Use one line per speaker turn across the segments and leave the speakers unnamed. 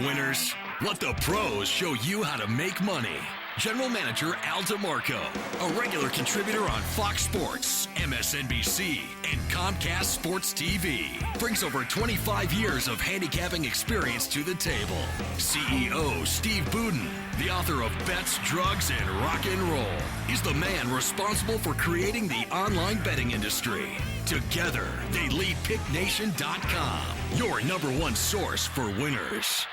winners. Let the pros show you how to make money. General Manager Al DeMarco, a regular contributor on Fox Sports, MSNBC, and Comcast Sports TV, brings over 25 years of handicapping experience to the table. CEO Steve Budin, the author of Bets, Drugs, and Rock and Roll, is the man responsible for creating the online betting industry. Together, they lead PickNation.com, your number one source for winners.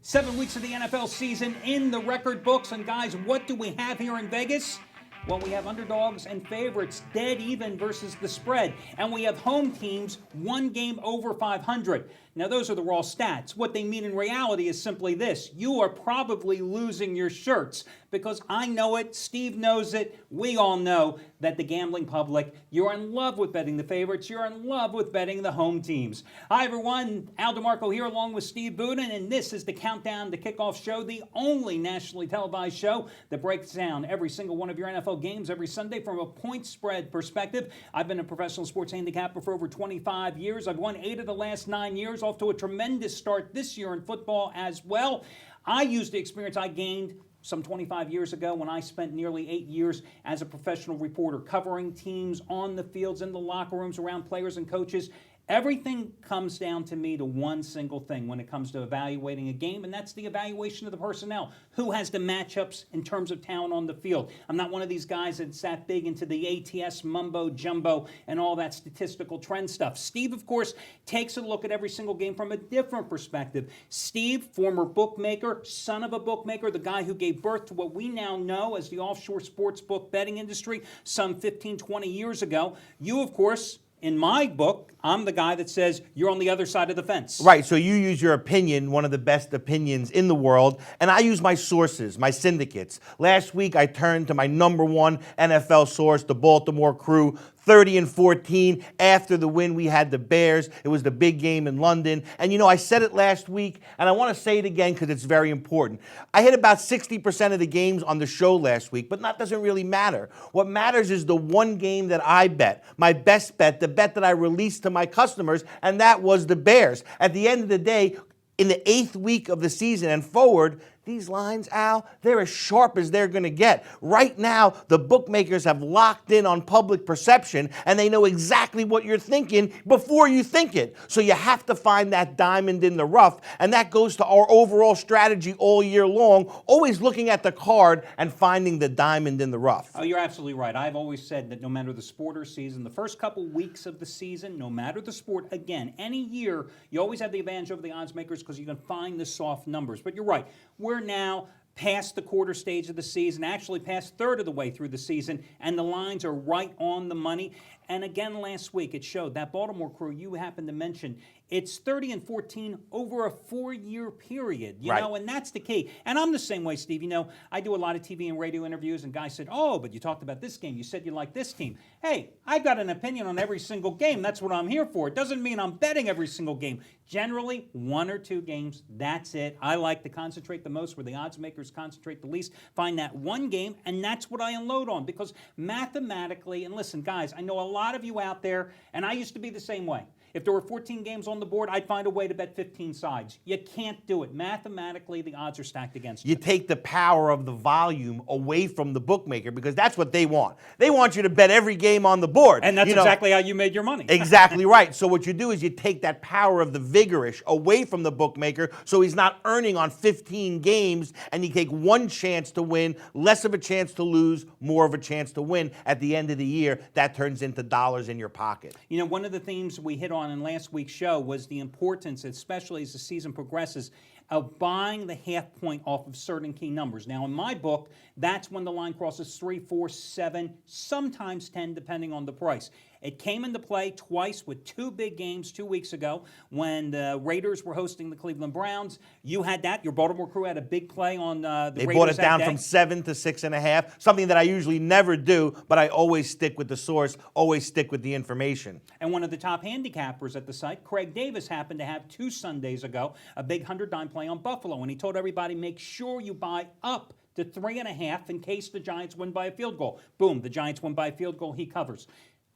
7 weeks of the NFL season in the record books. And guys, what do we have here in Vegas? Well, we have underdogs and favorites dead even versus the spread. And we have home teams one game over 500. Now, those are the raw stats. What they mean in reality is simply this. You are probably losing your shirts because I know it, Steve knows it, we all know that the gambling public, you're in love with betting the favorites, you're in love with betting the home teams. Hi, everyone. Al DeMarco here along with Steve Budin, and this is the Countdown to Kickoff Show, the only nationally televised show that breaks down every single one of your NFL games every Sunday from a point spread perspective. I've been a professional sports handicapper for over 25 years. I've won 8 of the last 9 years, off to a tremendous start this year in football as well. I used the experience I gained some 25 years ago when I spent nearly 8 years as a professional reporter covering teams on the fields, in the locker rooms, around players and coaches. Everything comes down to me to one single thing when it comes to evaluating a game, and that's the evaluation of the personnel. Who has the matchups in terms of talent on the field? I'm not one of these guys that's that big into the ATS mumbo jumbo and all that statistical trend stuff. Steve, of course, takes a look at every single game from a different perspective. Steve, former bookmaker, son of a bookmaker, the guy who gave birth to what we now know as the offshore sports book betting industry some 15, 20 years ago. You, of course, in my book, I'm the guy that says you're on the other side of the fence.
Right, so you use your opinion, one of the best opinions in the world, and I use my sources, my syndicates. Last week, I turned to my number one NFL source, the Baltimore Crew, 30-14. After the win, we had the Bears. It was the big game in London. And you know, I said it last week, and I want to say it again because it's very important. I hit about 60% of the games on the show last week, but that doesn't really matter. What matters is the one game that I bet, my best bet, the bet that I released to my customers, and that was the Bears. At the end of the day, in the 8th week of the season and forward, these lines, Al, they're as sharp as they're going to get. Right now, the bookmakers have locked in on public perception, and they know exactly what you're thinking before you think it. So you have to find that diamond in the rough, and that goes to our overall strategy all year long, always looking at the card and finding the diamond in the rough.
Oh, you're absolutely right. I've always said that no matter the sport or season, the first couple weeks of the season, no matter the sport, again, any year, you always have the advantage over the odds makers because you can find the soft numbers. But you're right. We're now past the quarter stage of the season, actually past third of the way through the season, and the lines are right on the money. And again, last week, it showed that Baltimore Crew you happened to mention, it's 30-14 over a 4-year period, you know, and that's the key. And I'm the same way, Steve. You know, I do a lot of TV and radio interviews, and guys said, oh, but you talked about this game. You said you like this team. Hey, I've got an opinion on every single game. That's what I'm here for. It doesn't mean I'm betting every single game. Generally, 1 or 2 games, that's it. I like to concentrate the most where the odds makers concentrate the least. Find that one game, and that's what I unload on. Because mathematically, and listen, guys, I know a lot of you out there, and I used to be the same way. If there were 14 games on the board, I'd find a way to bet 15 sides. You can't do it. Mathematically, the odds are stacked against you.
You take the power of the volume away from the bookmaker because that's what they want. They want you to bet every game on the board.
And that's exactly how you made your money.
Exactly right. So what you do is you take that power of the vigorish away from the bookmaker so he's not earning on 15 games, and you take one chance to win, less of a chance to lose, more of a chance to win. At the end of the year, that turns into dollars in your pocket.
You know, one of the themes we hit on in last week's show was the importance, especially as the season progresses, of buying the half point off of certain key numbers. Now, in my book, that's when the line crosses 3, 4, 7, sometimes 10, depending on the price. It came into play twice with 2 big games 2 weeks ago when the Raiders were hosting the Cleveland Browns. You had that. Your Baltimore Crew had a big play on the Raiders.
They brought it down from 7 to 6.5, something that I usually never do, but I always stick with the source, always stick with the information.
And one of the top handicappers at the site, Craig Davis, happened to have 2 Sundays ago a big 100-dime play on Buffalo, and he told everybody, make sure you buy up to 3.5 in case the Giants win by a field goal. Boom, the Giants win by a field goal, he covers.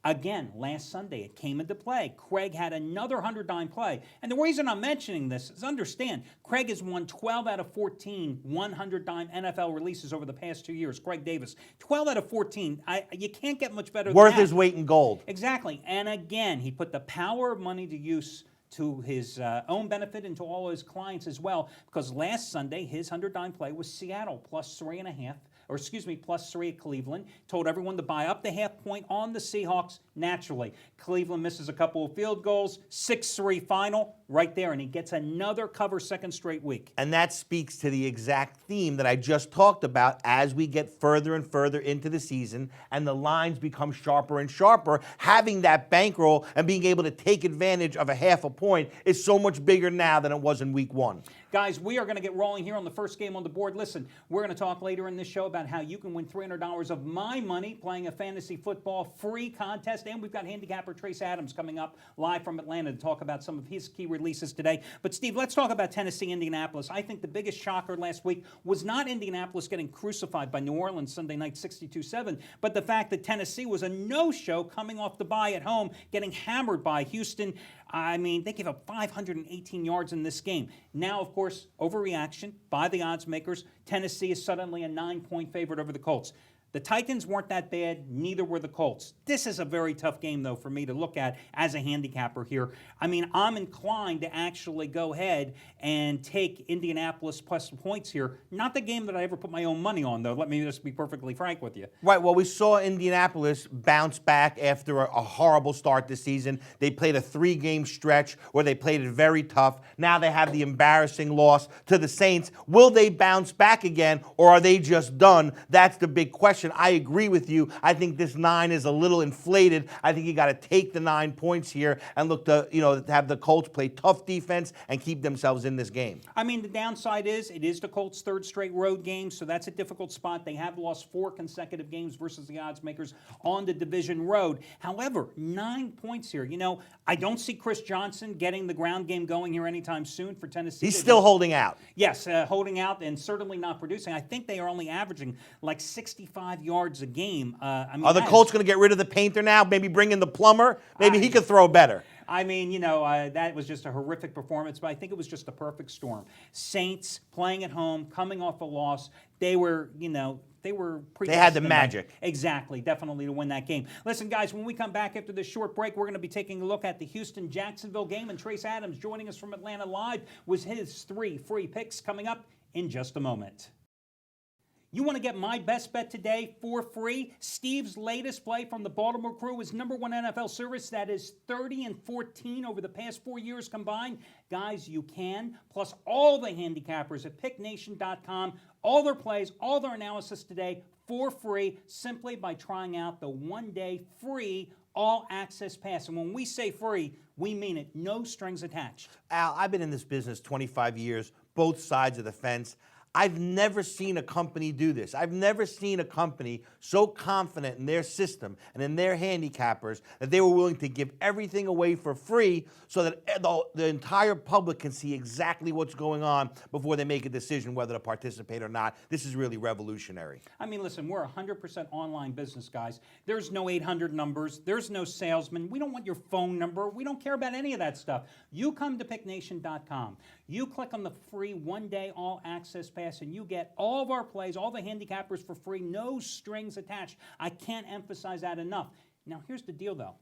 Again, last Sunday, it came into play. Craig had another 100-dime play. And the reason I'm mentioning this is understand, Craig has won 12 out of 14 100-dime NFL releases over the past 2 years. Craig Davis, 12 out of 14. You can't get much better than that.
Worth his weight in gold.
Exactly. And again, he put the power of money to use to his own benefit and to all his clients as well, because last Sunday, his 100-dime play was Seattle plus 3.5. Plus 3 at Cleveland. Told everyone to buy up the half point on the Seahawks naturally. Cleveland misses a couple of field goals, 6-3 final, right there, and he gets another cover second straight week.
And that speaks to the exact theme that I just talked about as we get further and further into the season and the lines become sharper and sharper. Having that bankroll and being able to take advantage of a half a point is so much bigger now than it was in week 1.
Guys, we are going to get rolling here on the first game on the board. Listen, we're going to talk later in this show about how you can win $300 of my money playing a fantasy football free contest. And we've got handicapper Trace Adams coming up live from Atlanta to talk about some of his key releases today. But, Steve, let's talk about Tennessee, Indianapolis. I think the biggest shocker last week was not Indianapolis getting crucified by New Orleans Sunday night 62-7, but the fact that Tennessee was a no-show coming off the bye at home, getting hammered by Houston. I mean, they gave up 518 yards in this game. Now, of course, overreaction by the odds makers. Tennessee is suddenly a 9-point favorite over the Colts. The Titans weren't that bad, neither were the Colts. This is a very tough game, though, for me to look at as a handicapper here. I mean, I'm inclined to actually go ahead and take Indianapolis plus points here. Not the game that I ever put my own money on, though. Let me just be perfectly frank with you.
Right, well, we saw Indianapolis bounce back after a horrible start this season. They played a 3-game stretch where they played it very tough. Now they have the embarrassing loss to the Saints. Will they bounce back again, or are they just done? That's the big question. I agree with you. I think this 9 is a little inflated. I think you got to take the 9 points here and look to, have the Colts play tough defense and keep themselves in this game.
I mean, the downside is it is the Colts' 3rd straight road game, so that's a difficult spot. They have lost 4 consecutive games versus the odds makers on the division road. However, 9 points here. I don't see Chris Johnson getting the ground game going here anytime soon for Tennessee.
He's still holding out.
Yes, holding out and certainly not producing. I think they are only averaging like 65 yards a game.
Are the Colts going to get rid of the painter now? Maybe bring in the plumber? Maybe he could throw better.
I mean, that was just a horrific performance, but I think it was just a perfect storm. Saints playing at home, coming off a loss. They were, they had the magic. Exactly, definitely to win that game. Listen, guys, when we come back after this short break, we're going to be taking a look at the Houston-Jacksonville game, and Trace Adams joining us from Atlanta Live with his 3 free picks coming up in just a moment. You want to get my best bet today for free? Steve's latest play from the Baltimore Crew is #1 NFL service. That is 30-14 over the past 4 years combined. Guys, you can. Plus all the handicappers at picknation.com. All their plays, all their analysis today for free simply by trying out the 1-day free all-access pass. And when we say free, we mean it. No strings attached.
Al, I've been in this business 25 years, both sides of the fence. I've never seen a company do this. I've never seen a company so confident in their system and in their handicappers that they were willing to give everything away for free so that the entire public can see exactly what's going on before they make a decision whether to participate or not. This is really revolutionary.
I mean, listen, we're 100% online business, guys. There's no 800 numbers. There's no salesman. We don't want your phone number. We don't care about any of that stuff. You come to picknation.com. You click on the free 1-day all-access pass, and you get all of our plays, all the handicappers for free, no strings attached. I can't emphasize that enough. Now, here's the deal, though.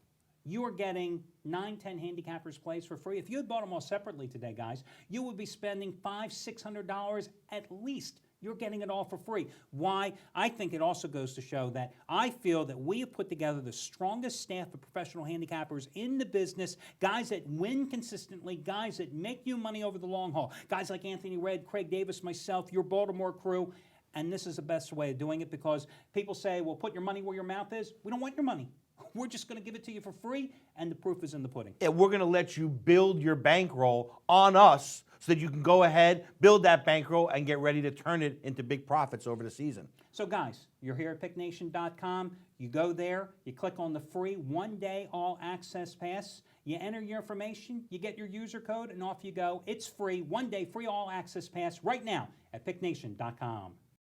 You are getting 9-10 handicappers plays for free. If you had bought them all separately today, guys, you would be spending $500-600 at least. You're getting it all for free. Why? I think it also goes to show that I feel that we have put together the strongest staff of professional handicappers in the business, guys that win consistently, guys that make you money over the long haul, guys like Anthony Red, Craig Davis, myself, your Baltimore Crew. And this is the best way of doing it because people say, well, put your money where your mouth is. We don't want your money. We're just going to give it to you for free, and the proof is in the pudding.
Yeah, we're going to let you build your bankroll on us so that you can go ahead, build that bankroll, and get ready to turn it into big profits over the season.
So, guys, you're here at picknation.com. You go there, you click on the free 1-day all-access pass. You enter your information, you get your user code, and off you go. It's free, 1-day free all-access pass right now at picknation.com.